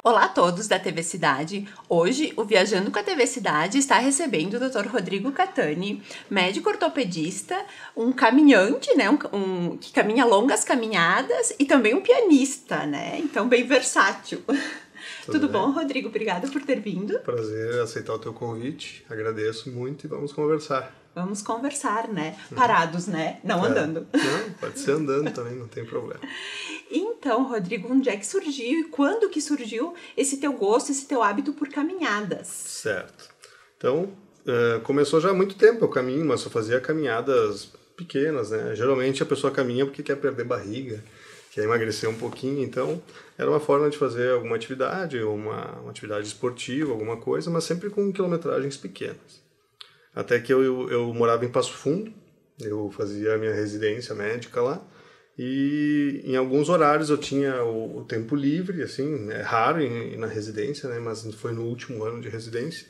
Olá a todos da TV Cidade. Hoje, o Viajando com a TV Cidade está recebendo o Dr. Rodrigo Catani, médico ortopedista, um caminhante, né, que caminha longas caminhadas e também um pianista, né? Então, bem versátil. Tudo bom, Rodrigo? Obrigada por ter vindo. Prazer aceitar o teu convite. Agradeço muito e vamos conversar. Vamos conversar, né? Parados, né? Não andando. Não, pode ser andando também, não tem problema. Então, Rodrigo, onde é que surgiu e quando que surgiu esse teu gosto, esse teu hábito por caminhadas? Certo. Então, começou já há muito tempo o caminho, mas eu fazia caminhadas pequenas, né? Geralmente a pessoa caminha porque quer perder barriga, quer emagrecer um pouquinho, então era uma forma de fazer alguma atividade, uma atividade esportiva, alguma coisa, mas sempre com quilometragens pequenas. Até que eu morava em Passo Fundo, eu fazia a minha residência médica lá, e em alguns horários eu tinha o tempo livre, assim, é raro ir na residência, né, mas foi no último ano de residência,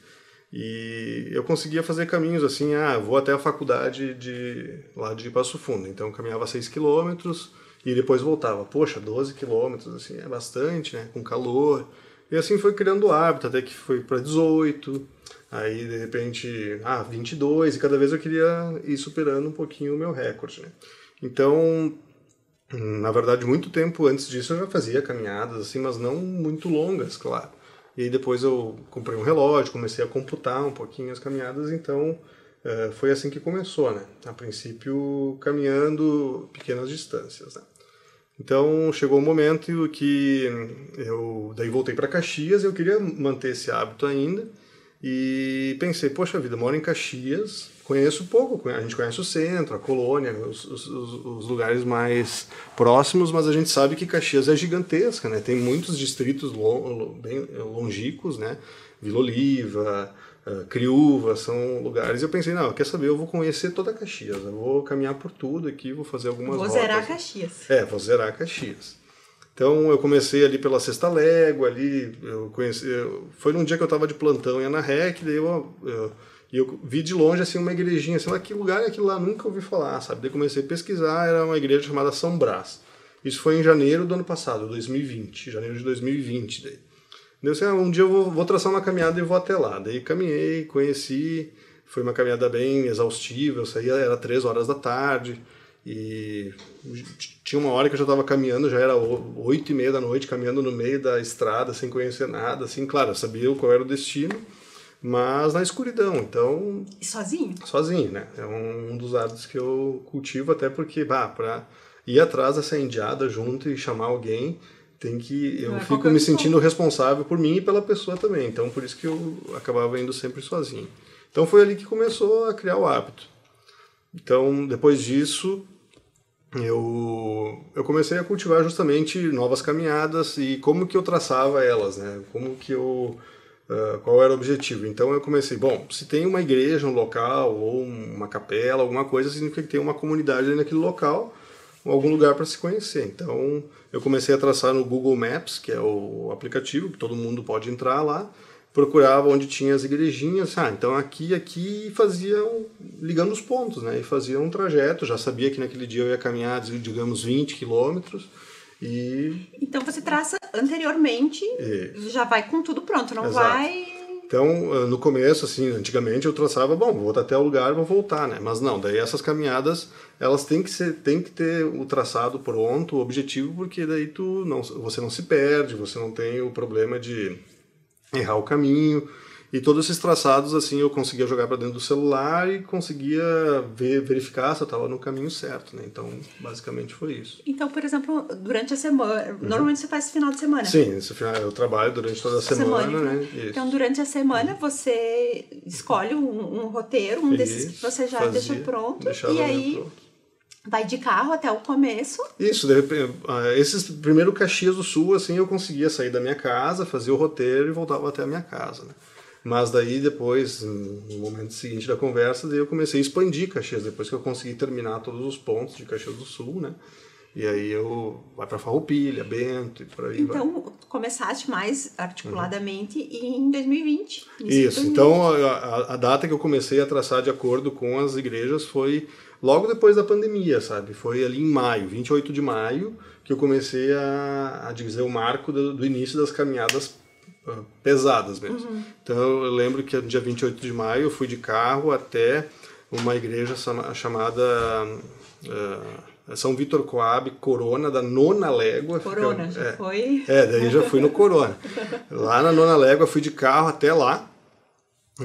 e eu conseguia fazer caminhos assim, vou até a faculdade lá de Passo Fundo, então eu caminhava 6 quilômetros e depois voltava. Poxa, 12 quilômetros, assim, é bastante, né, com calor, e assim foi criando o hábito, até que foi para 18, aí de repente, 22, e cada vez eu queria ir superando um pouquinho o meu recorde, né. Então, na verdade, muito tempo antes disso eu já fazia caminhadas, assim, mas não muito longas, claro. E aí depois eu comprei um relógio, comecei a computar um pouquinho as caminhadas, então foi assim que começou, né? A princípio, caminhando pequenas distâncias, né? Então, chegou um momento que eu daí voltei para Caxias, eu queria manter esse hábito ainda, e pensei, poxa vida, moro em Caxias, conheço pouco, a gente conhece o centro, a colônia, os lugares mais próximos, mas a gente sabe que Caxias é gigantesca, né? Tem muitos distritos bem longínquos, né? Vila Oliva, Criúva, são lugares. Eu pensei, não, quer saber, eu vou conhecer toda Caxias, eu vou caminhar por tudo aqui, vou fazer algumas rotas. Vou zerar Caxias. Vou zerar Caxias. Então eu comecei ali pela Sexta Légua, foi num dia que eu estava de plantão em Ana Rec, daí eu vi de longe assim uma igrejinha, sei lá, que lugar é aquilo lá, nunca ouvi falar, sabe? Daí comecei a pesquisar, era uma igreja chamada São Brás. Isso foi em janeiro do ano passado, 2020, janeiro de 2020. Daí eu disse, um dia eu vou traçar uma caminhada e vou até lá. Daí caminhei, conheci, foi uma caminhada bem exaustiva, eu saía, era 3 horas da tarde, e tinha uma hora que eu já estava caminhando, já era 8h30 da noite, caminhando no meio da estrada, sem conhecer nada, assim, claro, eu sabia qual era o destino, mas na escuridão, então... E sozinho? Sozinho, né? É um dos hábitos que eu cultivo, até porque, para ir atrás dessa indiada junto e chamar alguém, eu fico me sentindo responsável por mim e pela pessoa também, então por isso que eu acabava indo sempre sozinho. Então foi ali que começou a criar o hábito. Então, depois disso, eu comecei a cultivar justamente novas caminhadas e como que eu traçava elas, né? Qual era o objetivo. Então eu comecei, se tem uma igreja, um local, ou uma capela, alguma coisa, significa que tem uma comunidade ali naquele local, ou algum lugar para se conhecer. Então eu comecei a traçar no Google Maps, que é o aplicativo, que todo mundo pode entrar lá, procurava onde tinha as igrejinhas, então aqui ligando os pontos, né, e fazia um trajeto, já sabia que naquele dia eu ia caminhar, digamos, 20 quilômetros, Então você traça anteriormente, já vai com tudo pronto, não Exato. vai... Então, no começo, assim, antigamente eu traçava, vou até o lugar e vou voltar, né, mas não, daí essas caminhadas, elas têm que ter o traçado pronto, o objetivo, porque daí você não se perde, você não tem o problema de errar o caminho, e todos esses traçados assim eu conseguia jogar para dentro do celular e conseguia verificar se eu estava no caminho certo, né? Então basicamente foi isso. Então, por exemplo, durante a semana, normalmente você faz final de semana? Sim, eu trabalho durante toda a semana, né? Então durante a semana você escolhe um roteiro, desses que você já deixa pronto, e aí pronto. Vai de carro até o começo? Isso, esses primeiro Caxias do Sul, assim, eu conseguia sair da minha casa, fazia o roteiro e voltava até a minha casa, né? Mas daí depois, no momento seguinte da conversa, daí eu comecei a expandir Caxias, depois que eu consegui terminar todos os pontos de Caxias do Sul, né? E aí vai para Farroupilha, Bento e por aí vai. Então, começaste mais articuladamente em 2020. Isso, então a data que eu comecei a traçar de acordo com as igrejas foi logo depois da pandemia, sabe? Foi ali em maio, 28 de maio, que eu comecei a dizer o marco do início das caminhadas pesadas mesmo. Então eu lembro que no dia 28 de maio eu fui de carro até uma igreja chamada São Vitor Coab Corona, da Nona Légua. Corona, já foi? Daí já fui no Corona. Lá na Nona Légua fui de carro até lá.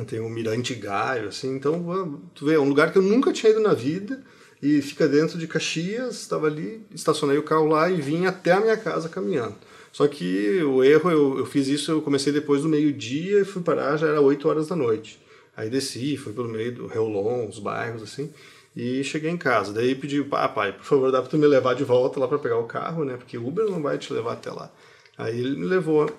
Tem um Mirante Gaio, assim, então tu vê, é um lugar que eu nunca tinha ido na vida e fica dentro de Caxias, estava ali, estacionei o carro lá e vim até a minha casa caminhando. Só que o erro, eu fiz isso, eu comecei depois do meio-dia e fui parar, já era 8 horas da noite. Aí desci, fui pelo meio do Reolon, os bairros, assim, e cheguei em casa. Daí pedi, pai, por favor, dá pra tu me levar de volta lá pra pegar o carro, né, porque o Uber não vai te levar até lá. Aí ele me levou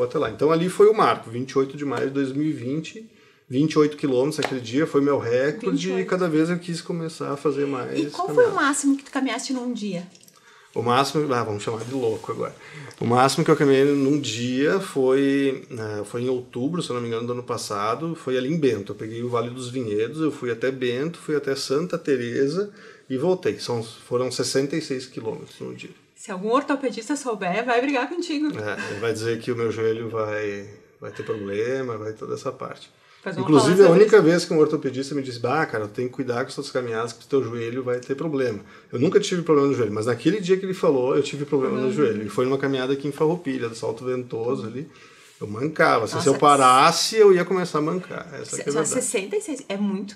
até lá. Então ali foi o marco, 28 de maio de 2020, 28 quilômetros aquele dia, foi meu recorde 28. E cada vez eu quis começar a fazer mais. E qual foi o máximo que tu caminhaste num dia? O máximo, vamos chamar de louco agora. O máximo que eu caminhei num dia foi em outubro, se eu não me engano, do ano passado, foi ali em Bento. Eu peguei o Vale dos Vinhedos, eu fui até Bento, fui até Santa Teresa e voltei. Foram 66 quilômetros no dia. Se algum ortopedista souber, vai brigar contigo. Ele vai dizer que o meu joelho vai ter problema, vai toda essa parte. Inclusive, a única vez que um ortopedista me disse, cara, tem que cuidar com as suas caminhadas, que o teu joelho vai ter problema. Eu nunca tive problema no joelho, mas naquele dia que ele falou, eu tive problema no joelho. E foi numa caminhada aqui em Farroupilha, do Salto Ventoso ali. Eu mancava. Nossa, se eu parasse, eu ia começar a mancar. Essa que é a verdade. 66 é muito...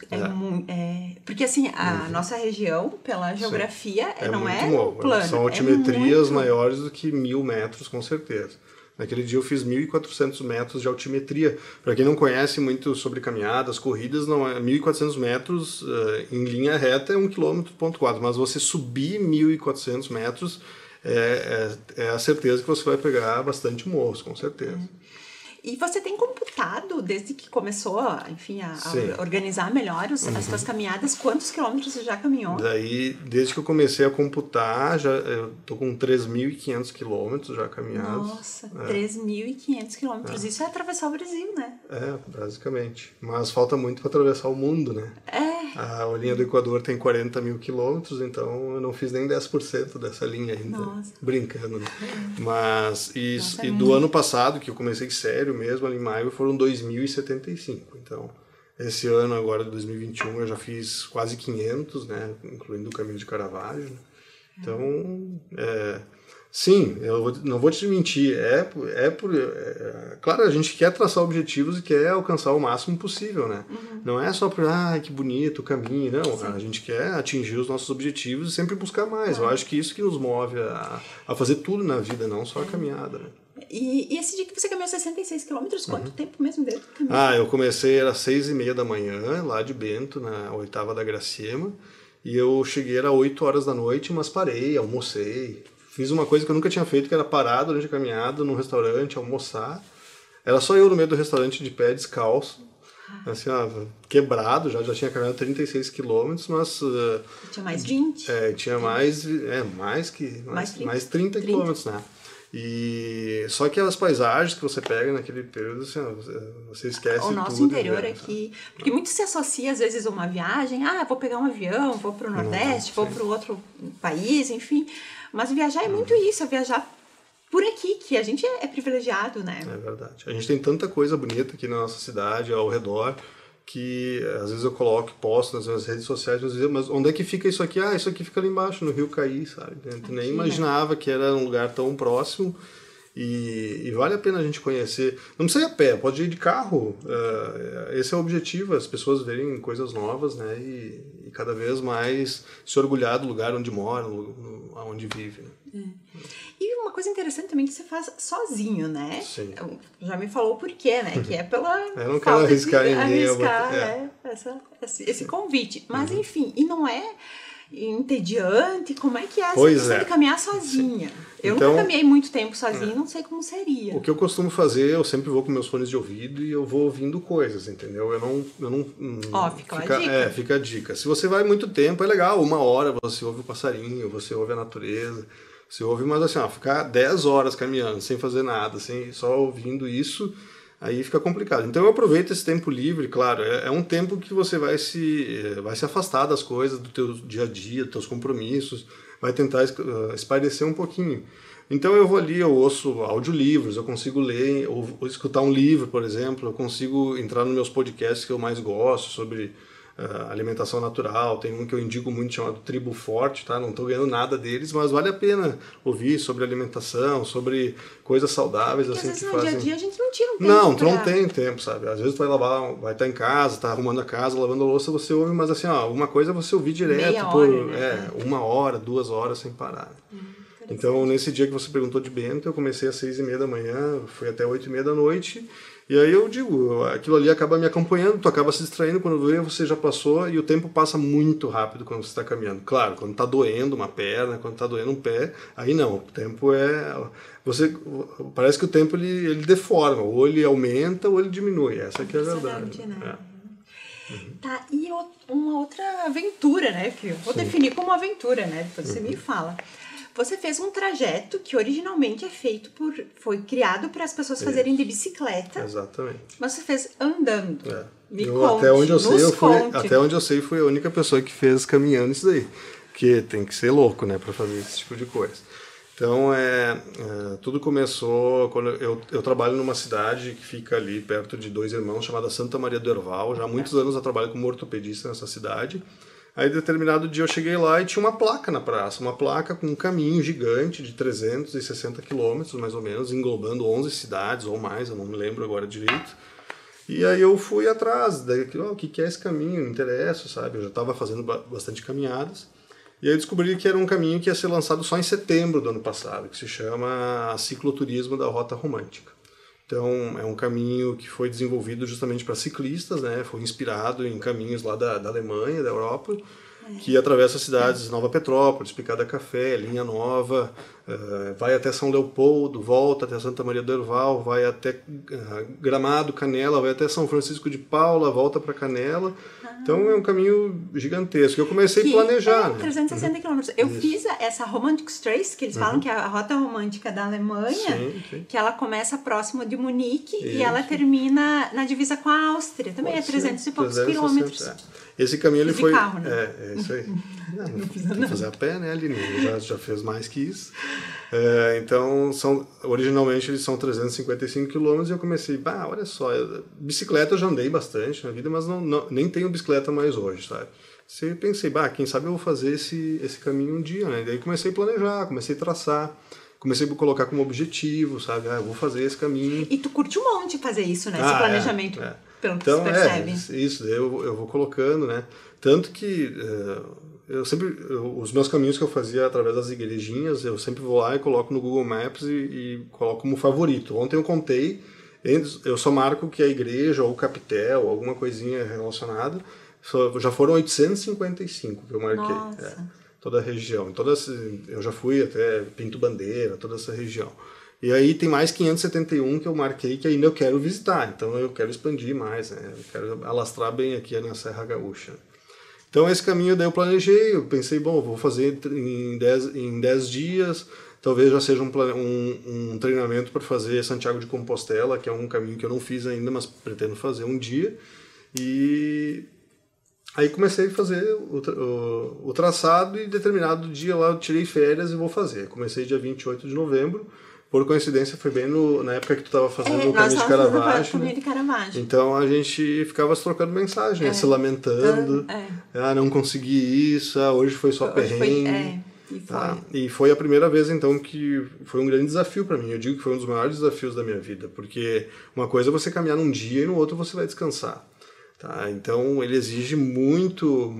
porque assim, a nossa região, pela geografia, não é plana. São altimetrias maiores do que 1.000 metros, com certeza. Naquele dia eu fiz 1.400 metros de altimetria. Para quem não conhece muito sobre caminhadas, corridas, não é 1.400 metros em linha reta é 1,4 km, mas você subir 1.400 metros é a certeza que você vai pegar bastante morros, com certeza. E você tem computado, desde que começou, enfim, a organizar melhor as suas caminhadas, quantos quilômetros você já caminhou? Daí, desde que eu comecei a computar, eu tô com 3.500 quilômetros já caminhados. Nossa, 3.500 quilômetros. Isso é atravessar o Brasil, né? Basicamente. Mas falta muito para atravessar o mundo, né? A linha do Equador tem 40 mil quilômetros, então eu não fiz nem 10% dessa linha ainda. Nossa. Brincando, né? Mas, e do ano passado, que eu comecei sério mesmo, ali em maio, foram 2.075. Então, esse ano agora, de 2021, eu já fiz quase 500, né? Incluindo o Caminho de Caravaggio. Então, sim, eu não vou te mentir, claro, a gente quer traçar objetivos e quer alcançar o máximo possível, né? Não é só por, que bonito o caminho, não. Sim. A gente quer atingir os nossos objetivos e sempre buscar mais. Eu acho que isso que nos move a fazer tudo na vida, não só a caminhada, né? E esse dia que você caminhou 66 quilômetros, quanto tempo mesmo deu? Eu comecei, era 6h30 da manhã, lá de Bento, na 8ª da Graciema, e eu cheguei, era 8 horas da noite, mas parei, almocei. Fiz uma coisa que eu nunca tinha feito, que era parar durante a caminhada num restaurante, almoçar. Era só eu no meio do restaurante de pé, descalço, assim, quebrado, já tinha caminhado 36 quilômetros, mas... Tinha mais 20? Tinha mais 30 quilômetros, né? E só que as paisagens que você pega naquele período, assim, você esquece tudo. O nosso interior aqui, porque muito se associa às vezes a uma viagem, vou pegar um avião, vou para o Nordeste, vou para outro país, enfim. Mas viajar é muito isso, é viajar por aqui, que a gente é privilegiado, né? É verdade. A gente tem tanta coisa bonita aqui na nossa cidade, ao redor, que às vezes eu coloco, posto nas minhas redes sociais, mas onde é que fica isso aqui? Isso aqui fica ali embaixo, no Rio Caí, sabe? Eu nem imaginava que era um lugar tão próximo e vale a pena a gente conhecer. Não precisa ir a pé, pode ir de carro. Esse é o objetivo, as pessoas verem coisas novas, né? E cada vez mais se orgulhar do lugar onde mora, onde vive, né? E uma coisa interessante também que você faz sozinho, né? Sim. Já me falou o porquê, né? Que é pela eu não quero arriscar ninguém. Esse convite. Mas enfim, e não é entediante? Como é que é essa questão de caminhar sozinha? Sim. Eu nunca caminhei muito tempo sozinha, não sei como seria. O que eu costumo fazer, eu sempre vou com meus fones de ouvido e eu vou ouvindo coisas, entendeu? Eu não fica a dica. Fica a dica. Se você vai muito tempo, é legal, 1 hora você ouve o passarinho, você ouve a natureza, você ouve, mas assim, ficar 10 horas caminhando, sem fazer nada, só ouvindo isso, aí fica complicado. Então eu aproveito esse tempo livre, claro, é um tempo que você vai se afastar das coisas, do teu dia a dia, dos teus compromissos, vai tentar espairecer um pouquinho. Então eu vou ali, eu ouço audiolivros, eu consigo ler, ou escutar um livro, por exemplo, eu consigo entrar nos meus podcasts que eu mais gosto, sobre alimentação natural. Tem um que eu indico muito chamado Tribo Forte, tá? Não estou ganhando nada deles, mas vale a pena ouvir sobre alimentação, sobre coisas saudáveis. Porque assim, às vezes que no fazem... dia a dia a gente não tira um tempo. Não, tu não tem tempo, sabe? Às vezes tu vai lavar, vai estar em casa, tá arrumando a casa, lavando a louça, você ouve, mas assim, ó, uma coisa é você ouvir direto Meia por hora, né? 1 hora, 2 horas sem parar. Então, nesse dia que você perguntou de Bento, eu comecei às 6h30 da manhã, fui até 8h30 da noite. E aí eu digo, aquilo ali acaba me acompanhando, tu acaba se distraindo, quando vê você já passou, e o tempo passa muito rápido quando você está caminhando. Claro, quando está doendo uma perna, quando está doendo um pé, aí não, o tempo parece que o tempo ele deforma, ou ele aumenta ou ele diminui, essa aqui é a verdade. Né? Tá, e uma outra aventura, né, que eu vou definir como aventura, né, depois você me fala. Você fez um trajeto que originalmente foi criado para as pessoas fazerem de bicicleta. Exatamente. Mas você fez andando. Me eu, conte, até onde eu sei, fui a única pessoa que fez caminhando isso daí. Porque tem que ser louco, né, para fazer esse tipo de coisa. Então, tudo começou quando eu trabalho numa cidade que fica ali perto de Dois Irmãos, chamada Santa Maria do Herval. Já há muitos anos eu trabalho como ortopedista nessa cidade. Aí, determinado dia, eu cheguei lá e tinha uma placa na praça, uma placa com um caminho gigante de 360 quilômetros, mais ou menos, englobando 11 cidades ou mais, eu não me lembro agora direito. E aí eu fui atrás, o que é esse caminho? Me interessa, sabe? Eu já estava fazendo bastante caminhadas. E aí eu descobri que era um caminho que ia ser lançado só em setembro do ano passado, que se chama Cicloturismo da Rota Romântica. Então, é um caminho que foi desenvolvido justamente para ciclistas, né? Foi inspirado em caminhos lá da Alemanha, da Europa, que atravessa cidades de Nova Petrópolis, Picada Café, Linha Nova, vai até São Leopoldo, volta até Santa Maria do Herval, vai até Gramado, Canela, vai até São Francisco de Paula, volta para Canela. Então é um caminho gigantesco. Eu comecei a planejar. 360 quilômetros. Eu fiz essa Romantic Trace, que eles falam que é a rota romântica da Alemanha, sim. que ela começa próximo de Munique e ela termina na divisa com a Áustria. Também Pode é 300 ser, e poucos 360, quilômetros. Esse caminho ele foi... carro, né? É isso aí. Não tem que fazer a pé, né, Aline? Já fez mais que isso. Então, originalmente eles são 355 quilômetros e eu comecei, olha só, bicicleta eu já andei bastante na vida, mas nem tenho bicicleta mais hoje, sabe? Você pensei, quem sabe eu vou fazer esse caminho um dia, né? E daí comecei a planejar, comecei a traçar, comecei a colocar como objetivo, sabe? Eu vou fazer esse caminho. E tu curte um monte fazer isso, né? Esse planejamento, pelo que você percebe. Isso, daí eu vou colocando, né? Tanto que os meus caminhos que eu fazia através das igrejinhas, eu sempre vou lá e coloco no Google Maps e coloco como favorito. Ontem eu contei, eu só marco que a igreja ou o capitel, alguma coisinha relacionada, já foram 855 que eu marquei. Toda a região. Eu já fui até Pinto Bandeira, toda essa região. E aí tem mais 571 que eu marquei que ainda eu quero visitar. Então eu quero expandir mais, né? Eu quero alastrar bem aqui na Serra Gaúcha. Então esse caminho daí eu planejei, eu pensei, vou fazer em 10 dias, talvez já seja um treinamento para fazer Santiago de Compostela, que é um caminho que eu não fiz ainda, mas pretendo fazer um dia. E aí comecei a fazer o traçado e determinado dia lá eu tirei férias e vou fazer. Comecei dia 28 de novembro, por coincidência foi bem na época que tu estava fazendo o caminho de Caravaggio. Né? Então a gente ficava se trocando mensagem, né? Se lamentando, não consegui isso, hoje foi só perrengue. E foi a primeira vez então que foi um grande desafio para mim. Eu digo que foi um dos maiores desafios da minha vida, porque uma coisa é você caminhar num dia e no outro você vai descansar. Tá? Então ele exige muito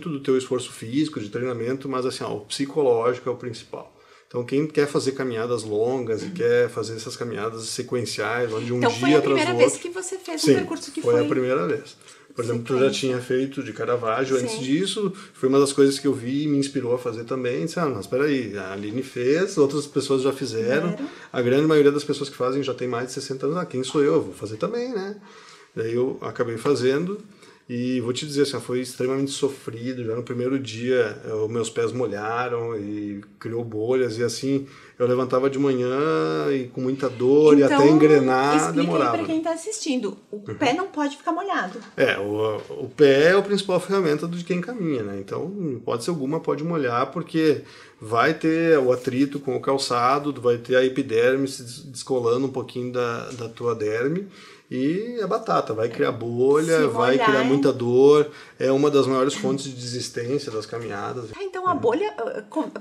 do teu esforço físico, de treinamento, mas assim, o psicológico é o principal. Então quem quer fazer caminhadas longas e quer fazer essas caminhadas sequenciais, onde um dia atrás do outro... Então foi a primeira vez que você fez um percurso que foi a primeira vez. Por exemplo, tu já tinha feito de Caravaggio antes disso, foi uma das coisas que eu vi e me inspirou a fazer também. Disse, mas espera aí, a Aline fez, outras pessoas já fizeram, a grande maioria das pessoas que fazem já tem mais de 60 anos, quem sou eu? Eu vou fazer também, né? Daí eu acabei fazendo E vou te dizer, assim, foi extremamente sofrido. Já no primeiro dia, os meus pés molharam e criou bolhas. E assim, eu levantava de manhã e com muita dor, e até engrenar demorava. Explica aí pra quem tá assistindo. O pé não pode ficar molhado. O pé é a principal ferramenta de quem caminha, né? Então, em hipótese alguma, pode molhar, porque vai ter o atrito com o calçado, vai ter a epiderme se descolando um pouquinho da tua derme. E é batata, vai criar bolha, vai criar muita dor, é uma das maiores fontes de desistência das caminhadas. Então a bolha,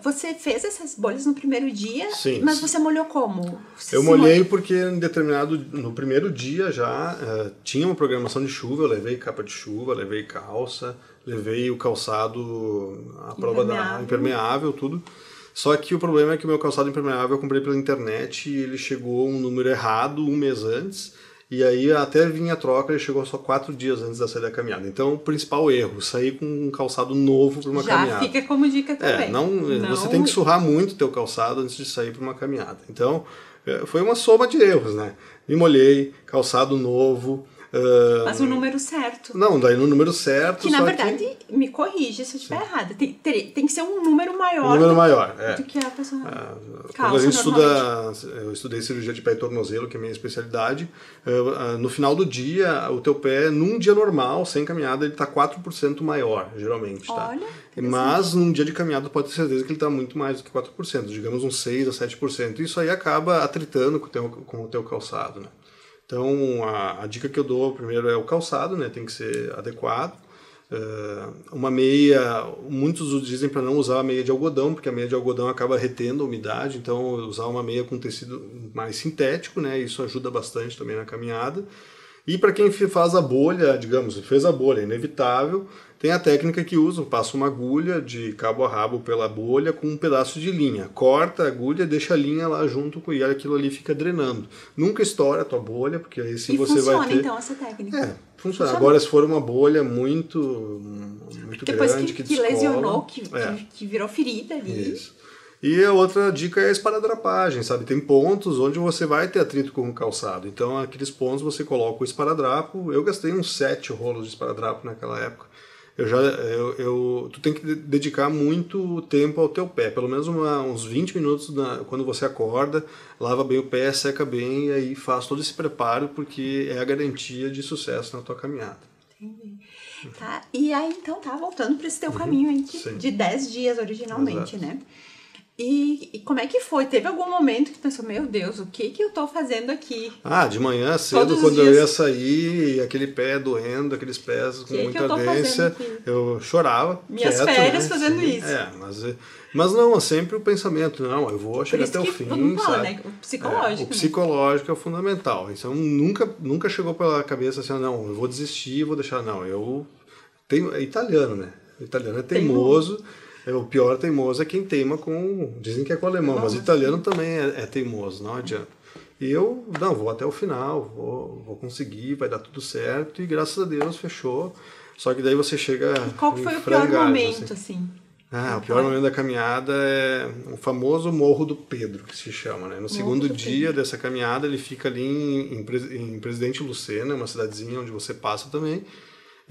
você fez essas bolhas no primeiro dia, sim, mas você molhou como? Eu molhei porque no primeiro dia já tinha uma programação de chuva, eu levei capa de chuva, levei calça, levei o calçado à prova da impermeável, tudo. Só que o problema é que o meu calçado impermeável eu comprei pela internet e ele chegou um número errado um mês antes. E aí até vinha a troca, ele chegou só 4 dias antes da saída da caminhada. Então o principal erro, sair com um calçado novo para uma caminhada. Já fica como dica também. Você tem que surrar muito o teu calçado antes de sair para uma caminhada. Então foi uma soma de erros, né? Me molhei, calçado novo. Mas o número certo. Não, daí no número certo. Que na verdade, me corrige se eu estiver errada. Tem que ser um número maior. Um número maior, do que a pessoa. Quando a gente eu estudei cirurgia de pé e tornozelo, que é a minha especialidade. No final do dia, o teu pé, num dia normal, sem caminhada, ele está 4% maior, geralmente, tá? Olha, mas num dia de caminhada pode ter certeza que ele está muito mais do que 4%, digamos uns 6 a 7%. Isso aí acaba atritando com o teu calçado, né? Então, a dica que eu dou primeiro é o calçado, né? Tem que ser adequado. Uma meia, muitos dizem para não usar a meia de algodão, porque a meia de algodão acaba retendo a umidade, então usar uma meia com tecido mais sintético, né? Isso ajuda bastante também na caminhada. E para quem faz a bolha, digamos, fez a bolha, é inevitável, tem a técnica que usam, passa uma agulha de cabo a rabo pela bolha com um pedaço de linha. Corta a agulha, deixa a linha lá junto e aquilo ali fica drenando. Nunca estoura a tua bolha, porque aí sim você vai ter... funciona então essa técnica? Funciona. Agora, se for uma bolha muito depois grande, que lesionou, que virou ferida ali. Isso. E a outra dica é a esparadrapagem, sabe? Tem pontos onde você vai ter atrito com o calçado. Então, aqueles pontos você coloca o esparadrapo. Eu gastei uns 7 rolos de esparadrapo naquela época. Tu tem que dedicar muito tempo ao teu pé, pelo menos uns 20 minutos quando você acorda, lava bem o pé, seca bem e aí faz todo esse preparo, porque é a garantia de sucesso na tua caminhada. Entendi. Tá, e aí então voltando para esse teu caminho aí de 10 dias originalmente, exato, né? E como é que foi? Teve algum momento que tu pensou, meu Deus, o que eu tô fazendo aqui? De manhã cedo, quando eu ia sair, aquele pé doendo, aqueles pés com muita ardência, eu chorava. Minhas férias, né? Fazendo isso. Mas não, é sempre o pensamento, não, eu vou chegar até o fim, sabe? Né? O psicológico. O psicológico é fundamental. Então nunca chegou pela cabeça assim, não, eu vou desistir, vou deixar, não. É italiano, né? O italiano é teimoso. O pior teimoso é quem teima dizem que é com o alemão, mas o italiano também é teimoso, não adianta. E eu, vou até o final, vou conseguir, vai dar tudo certo, e graças a Deus fechou. Só que daí você chega... E qual foi o pior momento, assim? O pior momento da caminhada é o famoso Morro do Pedro, que se chama, né? No segundo dia dessa caminhada, ele fica ali em Presidente Lucena, uma cidadezinha onde você passa também.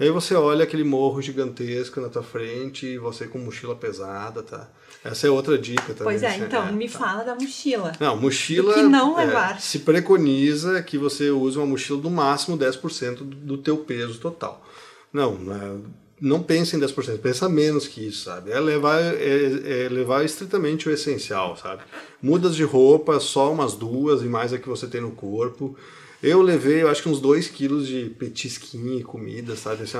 E aí você olha aquele morro gigantesco na tua frente e você com mochila pesada, tá? Essa é outra dica também. Pois é, então, me fala da mochila. Não, mochila... Do que não levar. Se preconiza que você use uma mochila do máximo 10% do teu peso total. Não pense em 10%, pensa menos que isso, sabe? É levar estritamente o essencial, sabe? Mudas de roupa, só umas 2 e mais a que você tem no corpo. Eu levei, eu acho que uns 2 quilos de petisquinho e comida, sabe? Assim,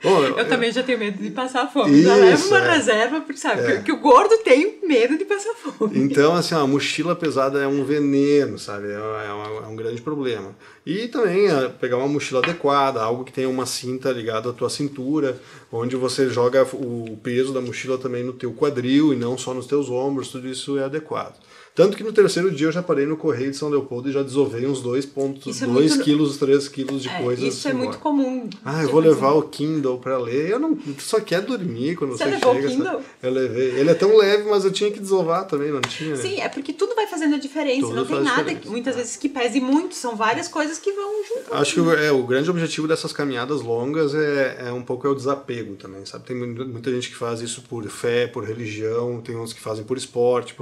eu também já tenho medo de passar fome. Já levo uma reserva, porque sabe que o gordo tem medo de passar fome. Então, assim, a mochila pesada é um veneno, sabe? É um grande problema. E também pegar uma mochila adequada, algo que tenha uma cinta ligada à tua cintura, onde você joga o peso da mochila também no teu quadril e não só nos teus ombros, tudo isso é adequado. Tanto que no terceiro dia eu já parei no Correio de São Leopoldo e já desovei uns 2,2 quilos, 3 quilos de coisas. Isso é muito comum. Eu vou levar o Kindle para ler. Eu não, tu só quer dormir quando você chega. Você levou o Kindle? Eu levei. Ele é tão leve, mas eu tinha que desovar também, não tinha? Sim, é porque tudo vai fazendo a diferença. Não tem nada, muitas vezes, que pese muito. São várias coisas que vão junto. Acho que o grande objetivo dessas caminhadas longas é um pouco o desapego também, sabe? Tem muita gente que faz isso por fé, por religião, tem outros que fazem por esporte,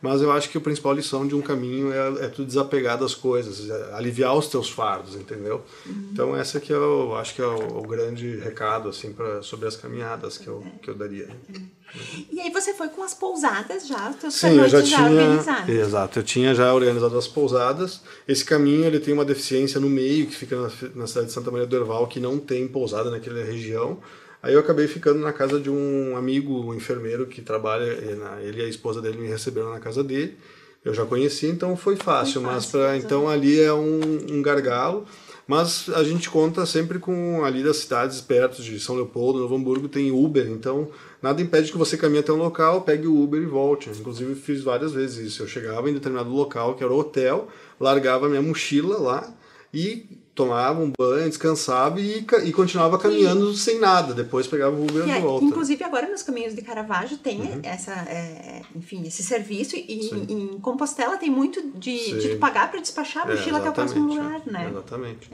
mas eu acho que a principal lição de um caminho é tu desapegar das coisas, aliviar os teus fardos, entendeu? Então essa que eu acho que é o grande recado assim sobre as caminhadas que eu daria. E aí você foi com as pousadas já, os teus Sim, eu já tinha organizados. Exato, eu tinha já organizado as pousadas. Esse caminho ele tem uma deficiência no meio, que fica na cidade de Santa Maria do Herval, que não tem pousada naquela região. Aí eu acabei ficando na casa de um amigo, um enfermeiro que trabalha, ele e a esposa dele me receberam na casa dele. Eu já conheci, então foi fácil, mas então ali é um gargalo. Mas a gente conta sempre com ali das cidades perto de São Leopoldo, Novo Hamburgo, tem Uber, então nada impede que você caminhe até um local, pegue o Uber e volte. Inclusive fiz várias vezes isso. Eu chegava em determinado local, que era o hotel, largava minha mochila lá e tomava um banho, descansava e continuava caminhando sem nada. Depois pegava o Uber de volta. Inclusive agora nos caminhos de Caravaggio tem esse serviço e em Compostela tem muito de tu pagar para despachar a mochila até o próximo lugar, né? Exatamente.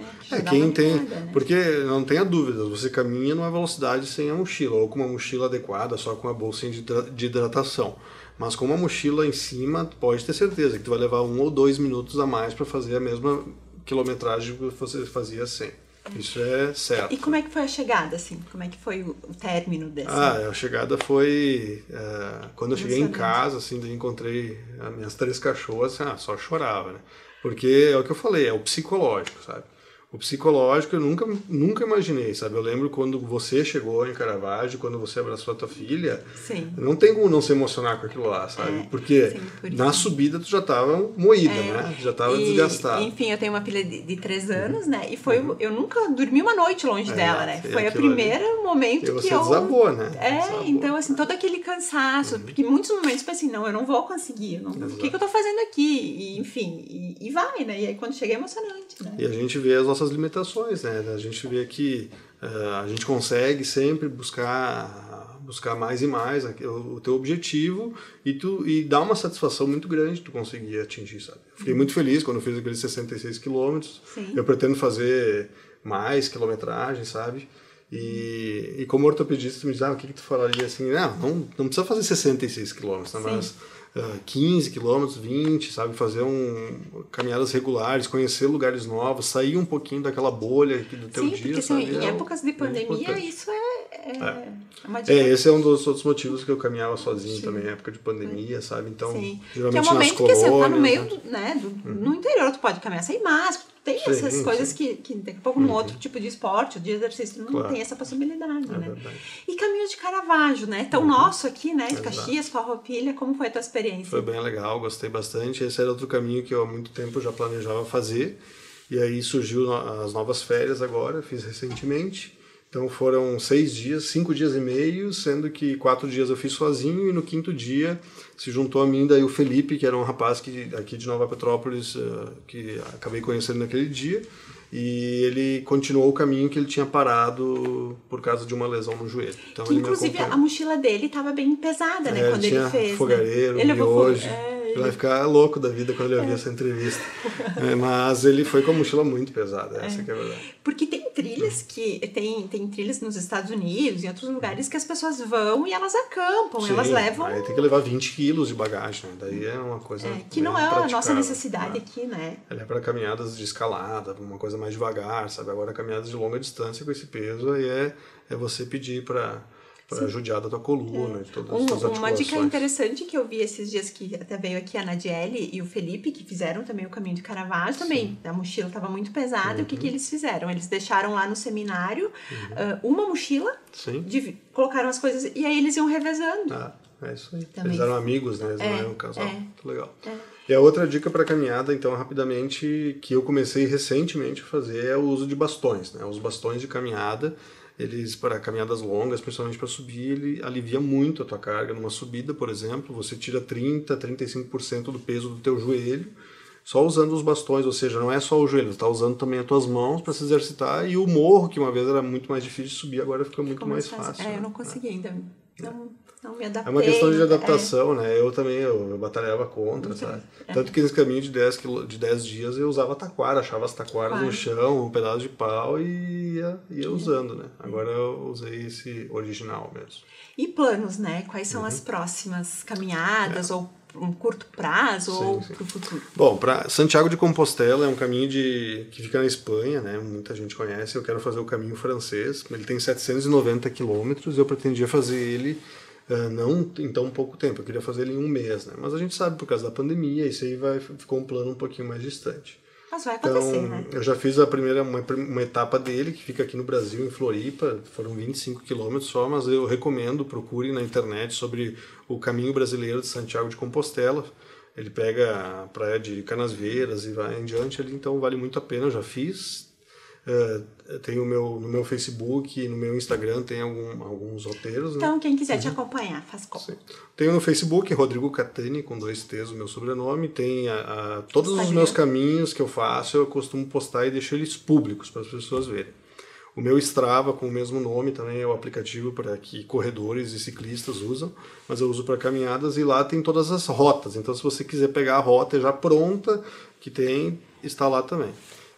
Quem tem, né? Porque não tenha dúvida, você caminha numa velocidade sem a mochila, ou com uma mochila adequada, só com a bolsinha de hidratação. Mas com uma mochila em cima, pode ter certeza que tu vai levar 1 ou 2 minutos a mais para fazer a mesma quilometragem que você fazia sem. Isso é certo. E como é que foi a chegada, assim? Como é que foi o término desse? A chegada foi... quando eu cheguei em casa, assim, daí encontrei as minhas 3 cachorras, só chorava, né? Porque é o que eu falei, é o psicológico, sabe? O psicológico eu nunca imaginei, sabe? Eu lembro quando você chegou em Caravaggio, quando você abraçou a tua filha, sim. Não tem como não se emocionar com aquilo lá, sabe? Porque na subida tu já estava moída, né? Já estava desgastada. Enfim, eu tenho uma filha de 3 anos, né? E foi eu nunca dormi uma noite longe dela, né? Foi o primeiro momento que eu... desabou, né? Então assim, todo aquele cansaço, porque em muitos momentos eu pensei, não, eu não vou conseguir, o que eu tô fazendo aqui? E, enfim, e vai, né? E aí quando chega é emocionante, né? E a gente vê as nossas limitações, né? A gente vê que a gente consegue sempre buscar mais e mais o teu objetivo e dá uma satisfação muito grande tu conseguir atingir, sabe? Eu fiquei muito feliz quando eu fiz aqueles 66 quilômetros. Eu pretendo fazer mais quilometragem, sabe? E como ortopedista, tu me diz, o que tu falaria assim? Não precisa fazer 66 quilômetros, né? Mas 15 quilômetros, 20, sabe? Fazer caminhadas regulares, conhecer lugares novos, sair um pouquinho daquela bolha aqui do teu dia. Sim, porque sabe? Em épocas de pandemia isso é uma dica. Esse é um dos outros motivos que eu caminhava sozinho também, na época de pandemia, sabe? Então, geralmente que é um momento nas colônias, que você tá no meio no interior, tu pode caminhar sem máscara, tem essas coisas que daqui a pouco num outro tipo de esporte, de exercício, não tem essa possibilidade, né? Verdade. E caminhos de Caravaggio, né? Tão nosso aqui, né? De Caxias, Farroupilha, como foi a tua experiência? Foi bem legal, gostei bastante. Esse era outro caminho que eu há muito tempo já planejava fazer. E aí surgiu as novas férias agora, fiz recentemente. Então foram 5 dias e meio, sendo que 4 dias eu fiz sozinho e no 5º dia se juntou a mim daí o Felipe, que era um rapaz aqui de Nova Petrópolis, que acabei conhecendo naquele dia, e ele continuou o caminho que ele tinha parado por causa de uma lesão no joelho. Então, inclusive a mochila dele estava bem pesada, né, quando ele fez. Fogareiro, né? miojo. Ele vai ficar louco da vida quando ele ouvir essa entrevista. Mas ele foi com a mochila muito pesada, essa que é a verdade. Porque tem trilhas tem trilhas nos Estados Unidos e em outros lugares que as pessoas vão e elas acampam, elas levam... Aí tem que levar 20 quilos de bagagem, né? Daí é uma coisa que não é a nossa necessidade aqui, né? Ele é para caminhadas de escalada, uma coisa mais devagar, sabe? Agora caminhadas de longa distância com esse peso aí é você pedir para judiar da tua coluna e todas as articulações. Uma dica interessante que eu vi esses dias, que até veio aqui a Nadiele e o Felipe, que fizeram também o caminho de Caravaggio também. A mochila estava muito pesada, e o que eles fizeram? Eles deixaram lá no seminário uma mochila, colocaram as coisas e aí eles iam revezando. É isso aí. Também. Eles eram amigos, né? Eles não eram um casal. Muito legal. E a outra dica para caminhada, então, rapidamente, que eu comecei recentemente a fazer é o uso de bastões, né? Os bastões de caminhada. eles para caminhadas longas, principalmente para subir, ele alivia muito a tua carga. Numa subida, por exemplo, você tira 35% do peso do teu joelho, só usando os bastões, ou seja, não é só o joelho, você está usando também as tuas mãos para se exercitar, e o morro, que uma vez era muito mais difícil de subir, agora fica muito mais fácil. Eu não consegui ainda, não me adaptei. É uma questão de adaptação, né? Eu também, eu batalhava contra, sabe? Tanto que nesse caminho de 10 dias eu usava taquara, achava as taquaras no chão, um pedaço de pau e ia usando, né? Agora eu usei esse original mesmo. E planos, né? Quais são as próximas caminhadas ou um curto prazo ou para o futuro? Bom, para Santiago de Compostela é um caminho que fica na Espanha, né? Muita gente conhece. Eu quero fazer o caminho francês. Ele tem 790 quilômetros e eu pretendia fazer ele não em tão pouco tempo. Eu queria fazer ele em um mês, né? Mas a gente sabe, por causa da pandemia, isso aí ficou um plano um pouquinho mais distante. Mas vai acontecer, né? Eu já fiz uma etapa dele, que fica aqui no Brasil, em Floripa, foram 25 quilômetros só, mas eu recomendo, procurem na internet sobre o caminho brasileiro de Santiago de Compostela. Ele pega a praia de Canasvieiras e vai em diante ali, então vale muito a pena, eu já fiz. Tem no meu Facebook e no meu Instagram tem alguns roteiros. Então, né? quem quiser te acompanhar, faz como? Sim. Tenho no Facebook, Rodrigo Catani, com 2 T's, o meu sobrenome. Tem todos os meus caminhos que eu faço, eu costumo postar e deixo eles públicos para as pessoas verem. O meu Strava, com o mesmo nome, também é o aplicativo para que corredores e ciclistas usam, mas eu uso para caminhadas, e lá tem todas as rotas. Então, se você quiser pegar a rota já pronta, que tem, está lá também.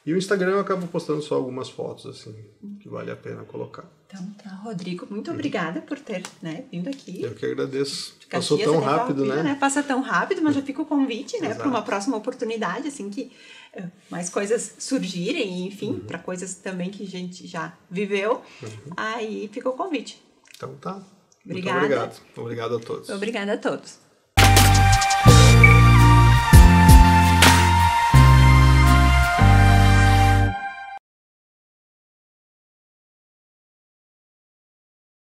E o Instagram eu acabo postando só algumas fotos, assim, que vale a pena colocar. Então tá, Rodrigo, muito obrigada por ter vindo aqui. Eu que agradeço. Passou tão rápido, né? Passa tão rápido, mas já fica o convite, né, para uma próxima oportunidade, assim, que mais coisas surgirem, enfim, para coisas também que a gente já viveu. Aí fica o convite. Então tá. Obrigada. Muito obrigado. Obrigado a todos. Obrigada a todos.